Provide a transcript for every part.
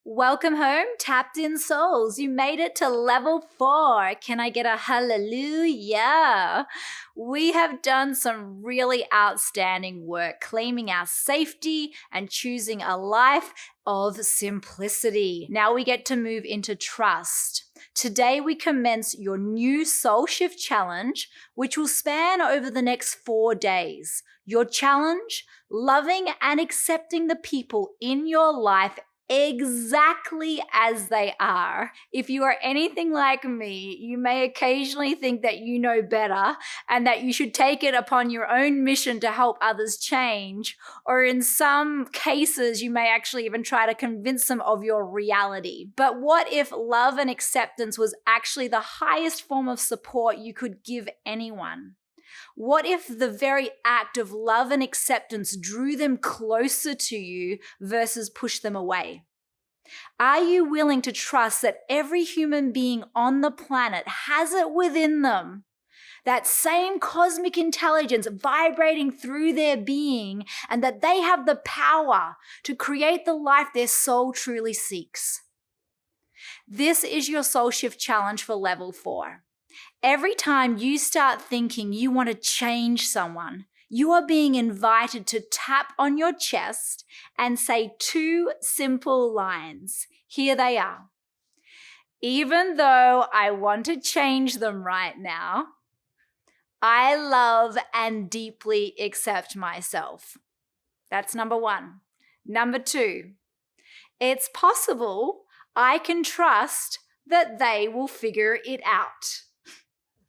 Welcome home, tapped in souls. You made it to level 4. Can I get a hallelujah? We have done some really outstanding work claiming our safety and choosing a life of simplicity. Now we get to move into trust. Today we commence your new soul shift challenge, which will span over the next 4 days. Your challenge, loving and accepting the people in your life exactly as they are. If you are anything like me, you may occasionally think that you know better and that you should take it upon your own mission to help others change, or in some cases, you may actually even try to convince them of your reality. But what if love and acceptance was actually the highest form of support you could give anyone? What if the very act of love and acceptance drew them closer to you versus pushed them away? Are you willing to trust that every human being on the planet has it within them? That same cosmic intelligence vibrating through their being, and that they have the power to create the life their soul truly seeks. This is your soul shift challenge for level 4. Every time you start thinking you want to change someone, you are being invited to tap on your chest and say 2 simple lines. Here they are. Even though I want to change them right now, I love and deeply accept myself. That's number 1. Number 2, it's possible I can trust that they will figure it out.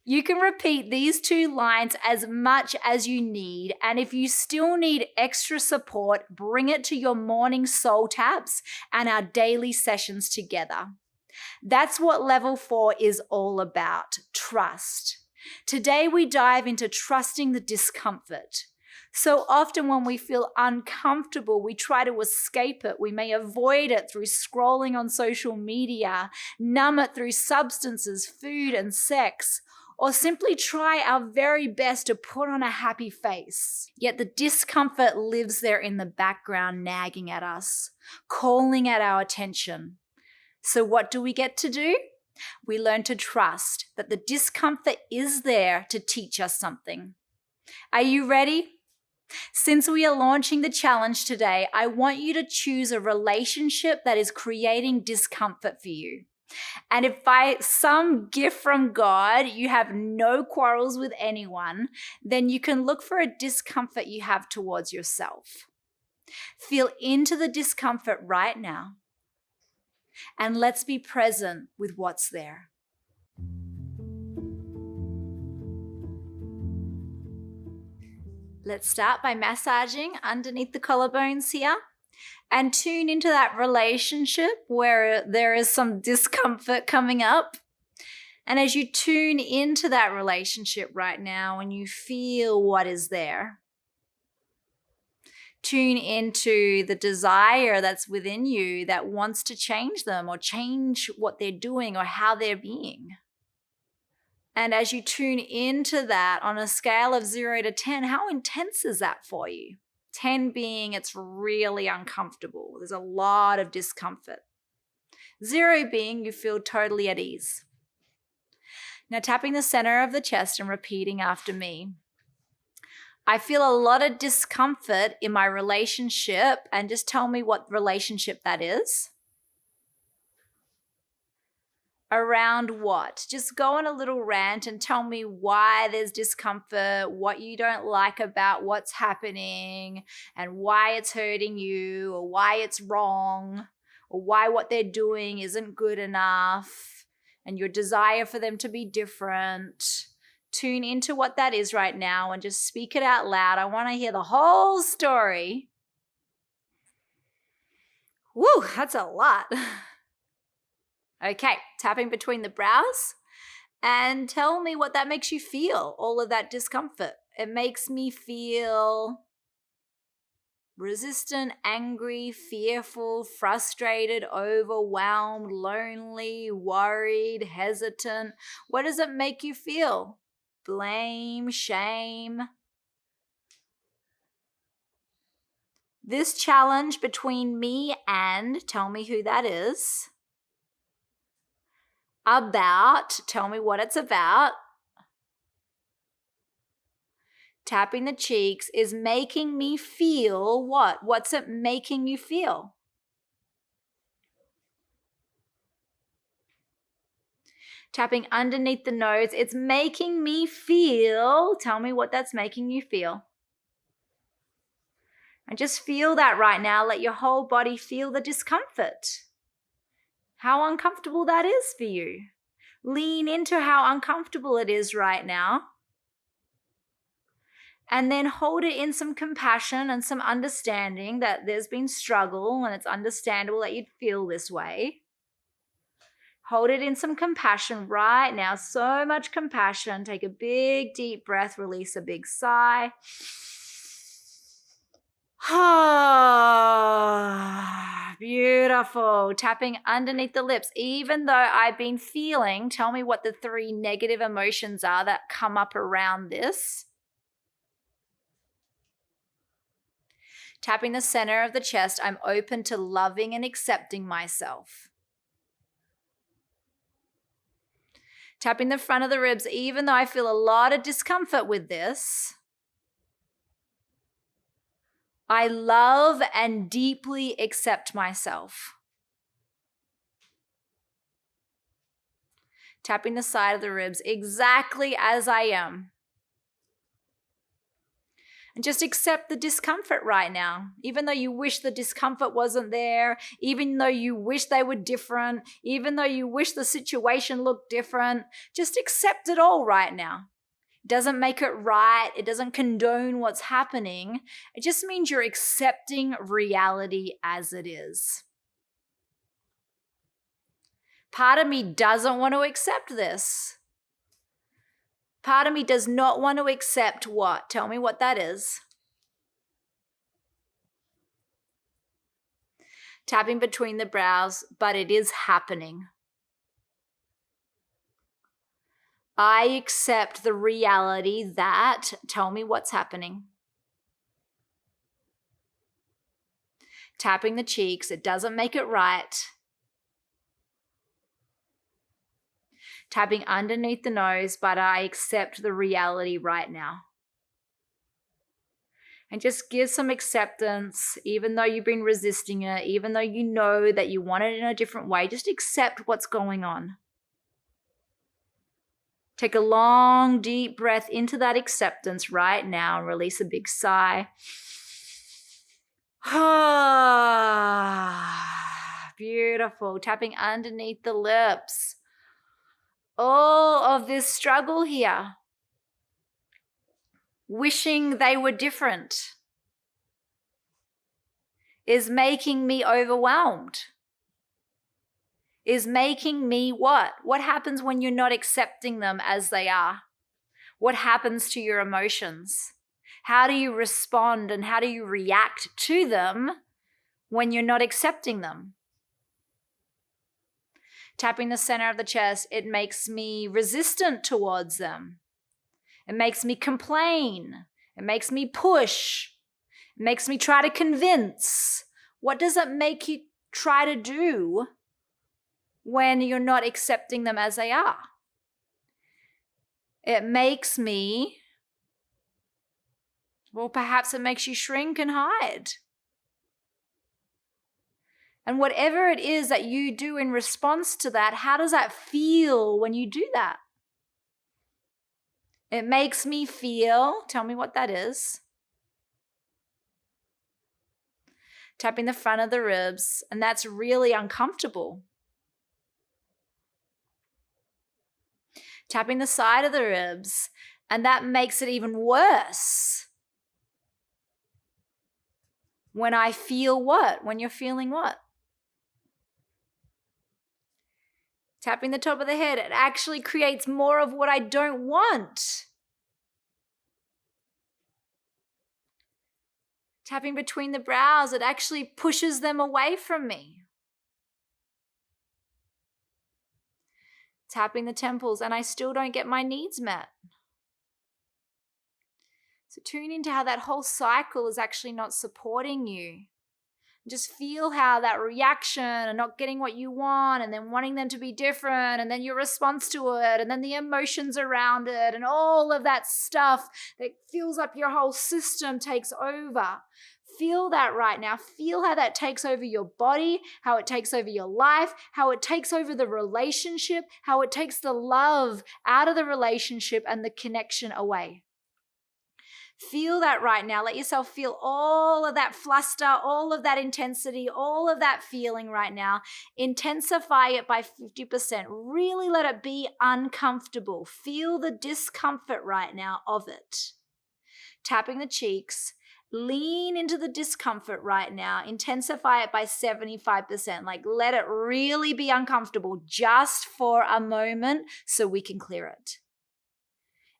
You can repeat these 2 lines as much as you need, and if you still need extra support, bring it to your morning soul taps and our daily sessions together. That's what level 4 is all about, trust. Today we dive into trusting the discomfort. So often when we feel uncomfortable, we try to escape it. We may avoid it through scrolling on social media, numb it through substances, food, and sex, or simply try our very best to put on a happy face. Yet the discomfort lives there in the background, nagging at us, calling at our attention. So what do we get to do? We learn to trust that the discomfort is there to teach us something. Are you ready? Since we are launching the challenge today, I want you to choose a relationship that is creating discomfort for you. And if by some gift from God you have no quarrels with anyone, then you can look for a discomfort you have towards yourself. Feel into the discomfort right now, and let's be present with what's there. Let's start by massaging underneath the collarbones here. And tune into that relationship where there is some discomfort coming up. And as you tune into that relationship right now and you feel what is there, tune into the desire that's within you that wants to change them or change what they're doing or how they're being. And as you tune into that on a scale of 0 to 10, how intense is that for you? 10 being it's really uncomfortable. There's a lot of discomfort. 0 being you feel totally at ease. Now tapping the center of the chest and repeating after me. I feel a lot of discomfort in my relationship, and just tell me what relationship that is. Around what? Just go on a little rant and tell me why there's discomfort, what you don't like about what's happening, and why it's hurting you, or why it's wrong, or why what they're doing isn't good enough, and your desire for them to be different. Tune into what that is right now and just speak it out loud. I want to hear the whole story. Woo, that's a lot. Okay, tapping between the brows, and tell me what that makes you feel, all of that discomfort. It makes me feel resistant, angry, fearful, frustrated, overwhelmed, lonely, worried, hesitant. What does it make you feel? Blame, shame. This challenge between me and, tell me who that is. About, tell me what it's about. Tapping the cheeks is making me feel what? What's it making you feel? Tapping underneath the nose, it's making me feel, tell me what that's making you feel. And just feel that right now. Let your whole body feel the discomfort. How uncomfortable that is for you. Lean into how uncomfortable it is right now. And then hold it in some compassion and some understanding that there's been struggle and it's understandable that you'd feel this way. Hold it in some compassion right now. So much compassion. Take a big, deep breath. Release a big sigh. Beautiful. Tapping underneath the lips. Even though I've been feeling, tell me what the 3 negative emotions are that come up around this. Tapping the center of the chest. I'm open to loving and accepting myself. Tapping the front of the ribs. Even though I feel a lot of discomfort with this, I love and deeply accept myself. Tapping the side of the ribs exactly as I am. And just accept the discomfort right now. Even though you wish the discomfort wasn't there, even though you wish they were different, even though you wish the situation looked different, just accept it all right now. It doesn't make it right. It doesn't condone what's happening. It just means you're accepting reality as it is. Part of me doesn't want to accept this. Part of me does not want to accept what? Tell me what that is. Tapping between the brows, but it is happening. I accept the reality that, tell me what's happening. Tapping the cheeks, it doesn't make it right. Tapping underneath the nose, but I accept the reality right now. And just give some acceptance, even though you've been resisting it, even though you know that you want it in a different way, just accept what's going on. Take a long, deep breath into that acceptance right now and release a big sigh. Beautiful. Tapping underneath the lips. All of this struggle here. Wishing they were different is making me overwhelmed. Is making me what? What happens when you're not accepting them as they are? What happens to your emotions? How do you respond and how do you react to them when you're not accepting them? Tapping the center of the chest, it makes me resistant towards them. It makes me complain. It makes me push. It makes me try to convince. What does it make you try to do when you're not accepting them as they are? It makes me, well, perhaps it makes you shrink and hide. And whatever it is that you do in response to that, how does that feel when you do that? It makes me feel, tell me what that is. Tapping the front of the ribs, and that's really uncomfortable. Tapping the side of the ribs, and that makes it even worse. When I feel what? When you're feeling what? Tapping the top of the head, it actually creates more of what I don't want. Tapping between the brows, it actually pushes them away from me. Tapping the temples, and I still don't get my needs met. So tune into how that whole cycle is actually not supporting you. Just feel how that reaction and not getting what you want and then wanting them to be different and then your response to it and then the emotions around it and all of that stuff that fills up your whole system takes over. Feel that right now. Feel how that takes over your body, how it takes over your life, how it takes over the relationship, how it takes the love out of the relationship and the connection away. Feel that right now. Let yourself feel all of that fluster, all of that intensity, all of that feeling right now. Intensify it by 50%. Really let it be uncomfortable. Feel the discomfort right now of it. Tapping the cheeks. Lean into the discomfort right now. Intensify it by 75%. Like let it really be uncomfortable just for a moment so we can clear it.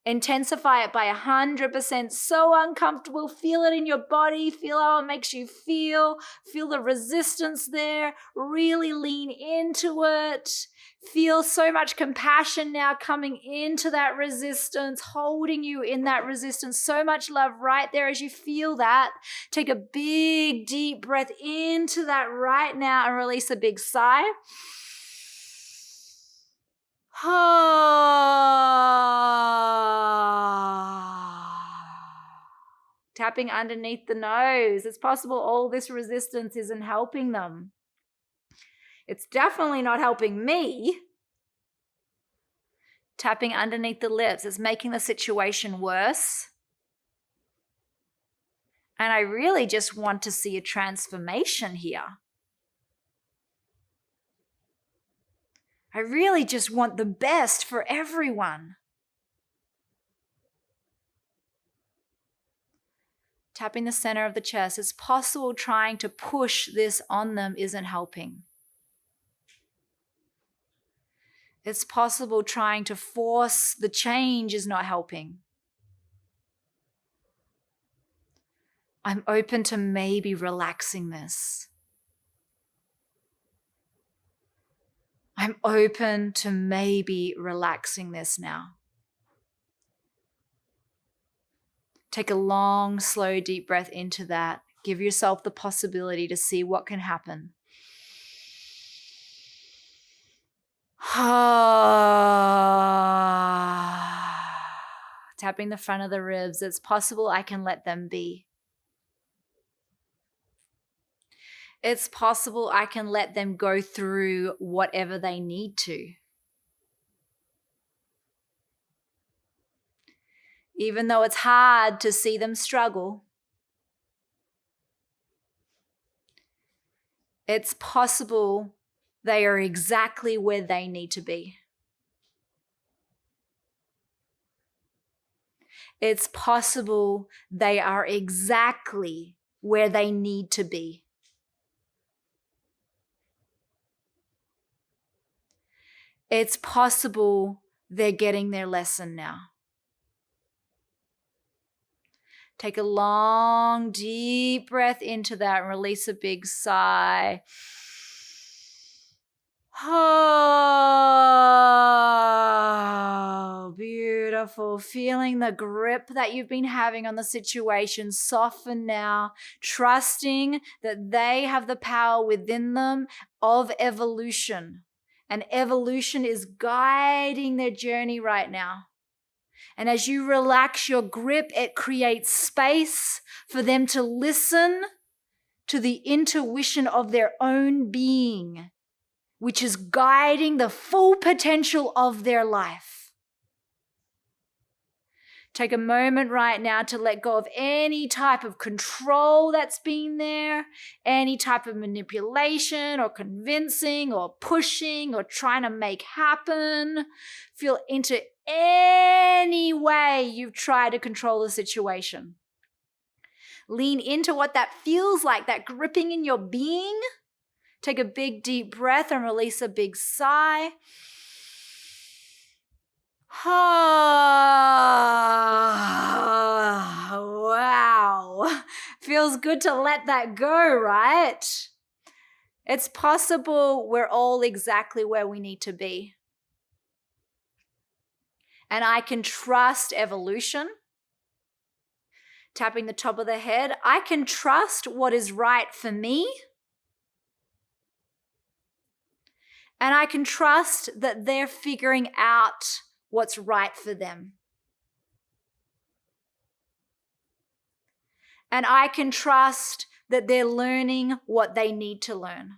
Intensify it by 100%. So uncomfortable. Feel it in your body. Feel how it makes you feel. Feel the resistance there. Really lean into it. Feel so much compassion now coming into that resistance, holding you in that resistance. So much love right there as you feel that. Take a big, deep breath into that right now and release a big sigh. Tapping underneath the nose. It's possible all this resistance isn't helping them. It's definitely not helping me. Tapping underneath the lips is making the situation worse. And I really just want to see a transformation here. I really just want the best for everyone. Tapping the center of the chest. It's possible trying to push this on them isn't helping. It's possible trying to force the change is not helping. I'm open to maybe relaxing this. I'm open to maybe relaxing this now. Take a long, slow, deep breath into that. Give yourself the possibility to see what can happen. Tapping the front of the ribs. It's possible I can let them be. It's possible I can let them go through whatever they need to. Even though it's hard to see them struggle, it's possible they are exactly where they need to be. It's possible they are exactly where they need to be. It's possible they're getting their lesson now. Take a long, deep breath into that and release a big sigh. Oh, beautiful. Feeling the grip that you've been having on the situation soften now, trusting that they have the power within them of evolution. And evolution is guiding their journey right now. And as you relax your grip, it creates space for them to listen to the intuition of their own being, which is guiding the full potential of their life. Take a moment right now to let go of any type of control that's been there, any type of manipulation or convincing or pushing or trying to make happen. Feel into any way you've tried to control the situation. Lean into what that feels like, that gripping in your being. Take a big deep breath and release a big sigh. Oh, wow. Feels good to let that go, right? It's possible we're all exactly where we need to be. And I can trust evolution. Tapping the top of the head, I can trust what is right for me. And I can trust that they're figuring out what's right for them. And I can trust that they're learning what they need to learn.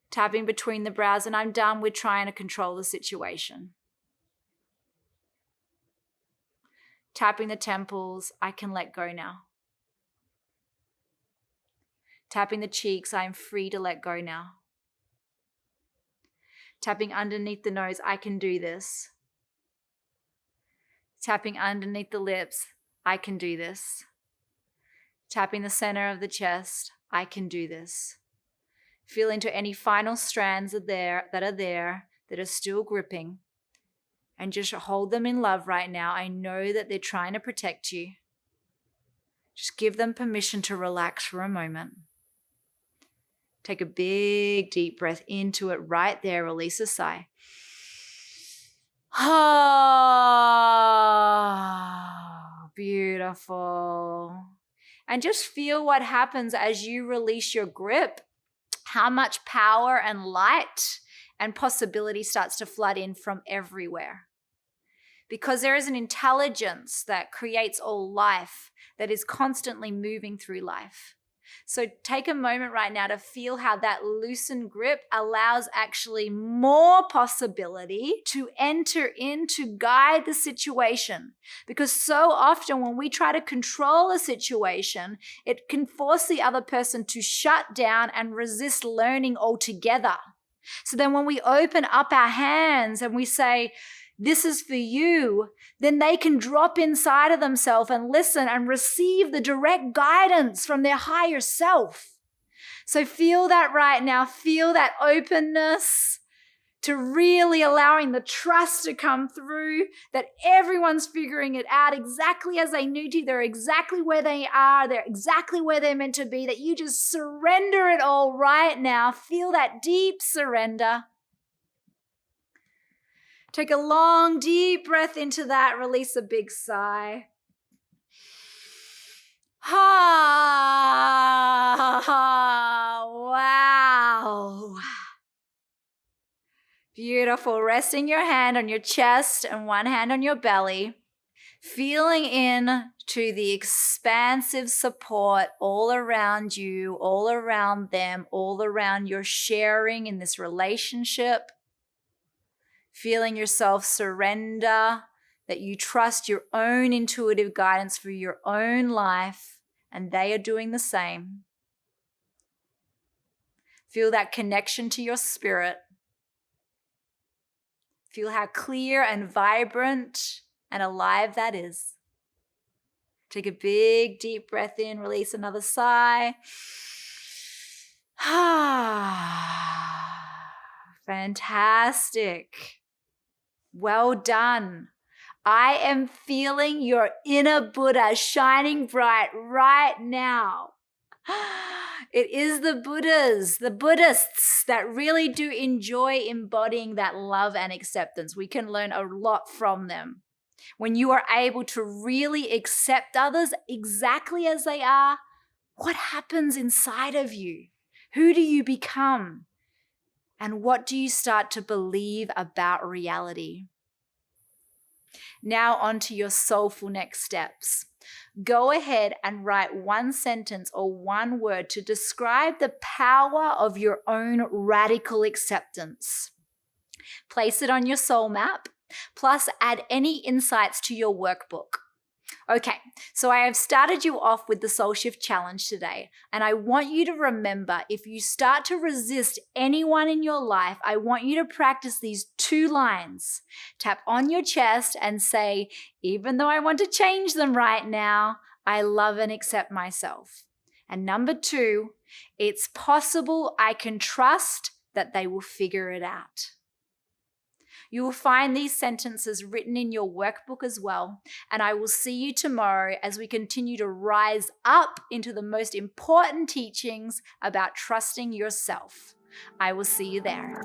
Tapping between the brows, and I'm done with trying to control the situation. Tapping the temples, I can let go now. Tapping the cheeks, I am free to let go now. Tapping underneath the nose, I can do this. Tapping underneath the lips, I can do this. Tapping the center of the chest, I can do this. Feel into any final strands that are still gripping, and just hold them in love right now. I know that they're trying to protect you. Just give them permission to relax for a moment. Take a big, deep breath into it right there. Release a sigh. Oh, beautiful. And just feel what happens as you release your grip. How much power and light and possibility starts to flood in from everywhere. Because there is an intelligence that creates all life that is constantly moving through life. So take a moment right now to feel how that loosened grip allows actually more possibility to enter in to guide the situation. Because so often when we try to control a situation, it can force the other person to shut down and resist learning altogether. So then when we open up our hands and we say, this is for you, then they can drop inside of themselves and listen and receive the direct guidance from their higher self. So feel that right now. Feel that openness to really allowing the trust to come through, that everyone's figuring it out exactly as they need to. They're exactly where they are. They're exactly where they're meant to be, that you just surrender it all right now. Feel that deep surrender. Take a long, deep breath into that. Release a big sigh. Wow. Beautiful. Resting your hand on your chest and one hand on your belly. Feeling in to the expansive support all around you, all around them, all around your sharing in this relationship. Feeling yourself surrender, that you trust your own intuitive guidance for your own life, and they are doing the same. Feel that connection to your spirit. Feel how clear and vibrant and alive that is. Take a big, deep breath in, release another sigh. Fantastic. Well done. I am feeling your inner Buddha shining bright right now. It is the Buddhas, the Buddhists that really do enjoy embodying that love and acceptance. We can learn a lot from them. When you are able to really accept others exactly as they are, what happens inside of you? Who do you become? And what do you start to believe about reality? Now on to your soulful next steps. Go ahead and write one sentence or one word to describe the power of your own radical acceptance. Place it on your soul map, plus add any insights to your workbook. Okay, so I have started you off with the Soul Shift Challenge today, and I want you to remember, if you start to resist anyone in your life, I want you to practice these 2 lines. Tap on your chest and say, even though I want to change them right now, I love and accept myself. And number 2, it's possible, I can trust that they will figure it out. You will find these sentences written in your workbook as well. And I will see you tomorrow as we continue to rise up into the most important teachings about trusting yourself. I will see you there.